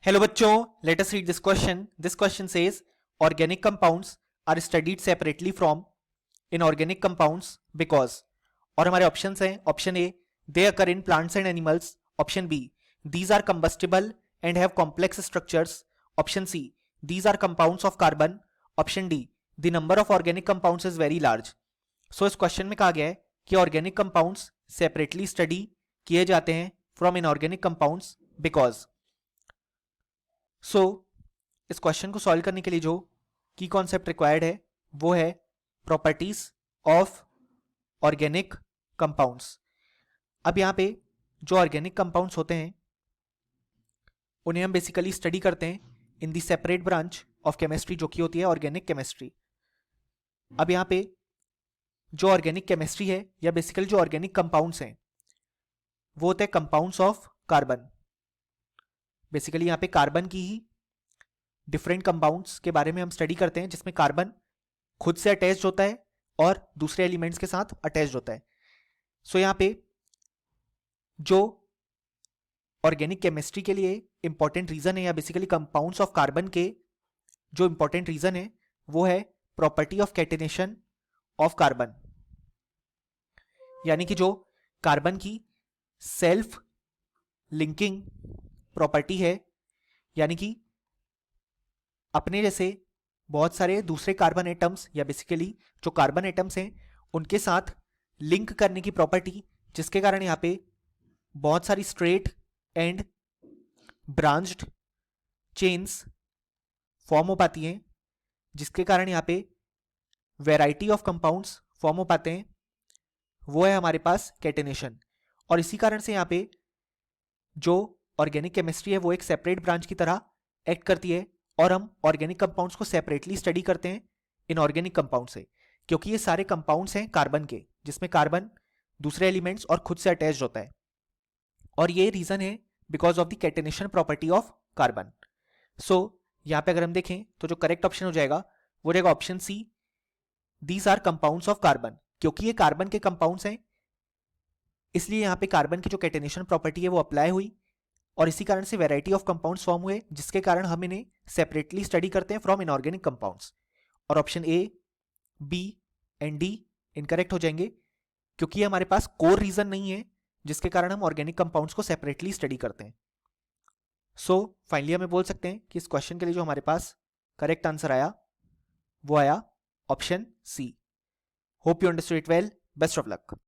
Hello बच्चों, let us read this question. This question says organic compounds are studied separately from inorganic compounds because, और हमारे options हैं option A they occur in plants and animals, option B these are combustible and have complex structures, option C these are compounds of carbon, option D the number of organic compounds is very large. So इस question में कहा गया है कि organic compounds separately study किए जाते हैं from inorganic compounds because. सो इस क्वेश्चन को सॉल्व करने के लिए जो की कॉन्सेप्ट रिक्वायर्ड है वो है प्रॉपर्टीज ऑफ ऑर्गेनिक कंपाउंड्स. अब यहाँ पे जो ऑर्गेनिक कंपाउंड्स होते हैं उन्हें हम बेसिकली स्टडी करते हैं इन दी सेपरेट ब्रांच ऑफ केमिस्ट्री जो कि होती है ऑर्गेनिक केमिस्ट्री. अब यहाँ पे जो ऑर्गेनिक केमिस्ट्री है या बेसिकली जो ऑर्गेनिक कंपाउंड्स हैं वो होते हैं कंपाउंड्स ऑफ कार्बन. बेसिकली यहाँ पे कार्बन की ही डिफरेंट कंपाउंड्स के बारे में हम स्टडी करते हैं जिसमें कार्बन खुद से अटैच्ड होता है और दूसरे एलिमेंट्स के साथ अटैच्ड होता है. सो यहाँ पे जो ऑर्गेनिक केमिस्ट्री के लिए इंपॉर्टेंट रीजन है या बेसिकली कंपाउंड्स ऑफ कार्बन के जो इंपॉर्टेंट रीजन है वो है property of catenation of carbon. यानी कि जो कार्बन की सेल्फ लिंकिंग प्रॉपर्टी है, यानी कि अपने जैसे बहुत सारे दूसरे कार्बन एटम्स या बेसिकली जो कार्बन एटम्स हैं उनके साथ लिंक करने की प्रॉपर्टी, जिसके कारण यहाँ पे बहुत सारी straight and branched chains form हो पाती हैं, जिसके कारण यहाँ पे वैरायटी ऑफ कंपाउंड्स फॉर्म हो पाते हैं. वो है हमारे पास कैटेनेशन. और इसी कारण से यहाँ पे जो ऑर्गेनिक केमिस्ट्री है वो एक सेपरेट ब्रांच की तरह एक्ट करती है और हम ऑर्गेनिक कंपाउंड्स को सेपरेटली स्टडी करते हैं इनऑर्गेनिक कंपाउंड से, क्योंकि ये सारे कंपाउंड्स हैं कार्बन के जिसमें कार्बन दूसरे एलिमेंट्स और खुद से अटैच्ड होता है. और ये रीजन है because of the catenation property of carbon. So यहाँ पे अगर हम देखें तो जो करेक्ट ऑप्शन हो जाएगा वो रहेगा option C, these are compounds of carbon. क्योंकि ये कार्बन के कंपाउंड्स हैं इसलिए यहाँ पे कार्बन की जो कैटेनेशन प्रॉपर्टी है वो अप्लाई हुई और इसी कारण से वैरायटी ऑफ कंपाउंड्स फॉर्म हुए, जिसके कारण हम इन्हें सेपरेटली स्टडी करते हैं फ्रॉम इनऑर्गेनिक कंपाउंड्स. और option A, B and D incorrect हो जाएंगे क्योंकि हमारे पास कोर रीजन नहीं है जिसके कारण हम ऑर्गेनिक कंपाउंड्स को सेपरेटली स्टडी करते हैं. सो फाइनली हमें बोल सकते हैं कि इस क्वेश्चन के लिए जो हमारे पास करेक्ट आंसर आया वो आया option C. Hope you understood it well. Best of luck.